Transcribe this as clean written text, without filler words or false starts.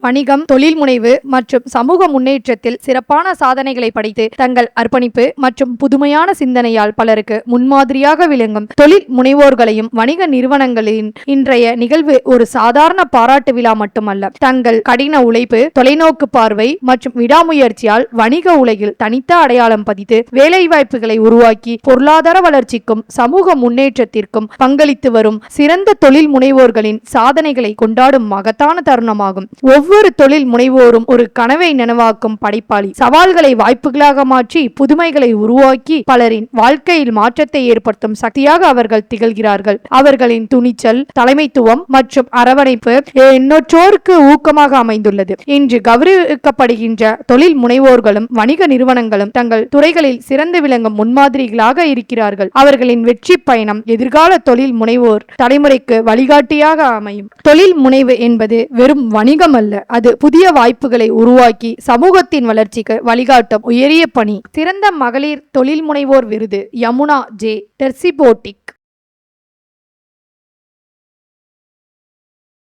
வணிகம், தொழில் முனைவு மற்றும் சமூக முன்னேற்றத்தில் சிறப்பான சாதனைகளை படைத்து தங்கள் அர்ப்பணிப்பு மற்றும் புதுமையான சிந்தனையால் பலருக்கு முன்மாதிரியாக விளங்கும் தொழில் முனைவோர்களையும் வணிக நிறுவனங்களின் இன்றைய நிகழ்வு ஒரு சாதாரண பாராட்டு விழா மட்டுமல்ல. தங்கள் கடின உழைப்பு, தொலைநோக்கு பார்வை மற்றும் விடாமுயற்சியால் வணிக உலகில் தனித்த அடையாளம் பதித்து வேலைவாய்ப்புகளை உருவாக்கி பொருளாதார வளர்ச்சிக்கும் சமூக முன்னேற்றத்திற்கும் பங்களித்து வரும் சிறந்த தொழில் முனைவோர்களின் சாதனைகளை கொண்டாடும் மகத்தான தருணமாகும். ஒவ்வொரு தொழில் முனைவோரும் ஒரு கனவை நனவாக்கும் படைப்பாளி. சவால்களை வாய்ப்புகளாக மாற்றி புதுமைகளை உருவாக்கி பலரின் வாழ்க்கையில் மாற்றத்தை ஏற்படுத்தும் சக்தியாக அவர்கள் திகழ்கிறார்கள். அவர்களின் துணிச்சல், தலைமைத்துவம் மற்றும் அரவணைப்பு எண்ணற்றோருக்கு ஊக்கமாக அமைந்துள்ளது. இன்று கௌரவிக்கப்படுகின்ற தொழில் முனைவோர்களும் வணிக நிறுவனங்களும் தங்கள் துறைகளில் சிறந்து விளங்கும் முன்மாதிரிகளாக இருக்கிறார்கள். அவர்களின் வெற்றி பயணம் எதிர்கால தொழில் முனைவோர் தலைமுறைக்கு வழிகாட்டியாக அமையும். தொழில் முனைவு என்பது வெறும் வணிகம் அல்ல, அது புதிய வாய்ப்புகளை உருவாக்கி சமூகத்தின் வளர்ச்சிக்கு வழிகாட்டும் உயரிய பணி. சிறந்த மகளிர் தொழில் முனைவோர் விருது யமுனா ஜே. டெர்சிபோட்டிக்.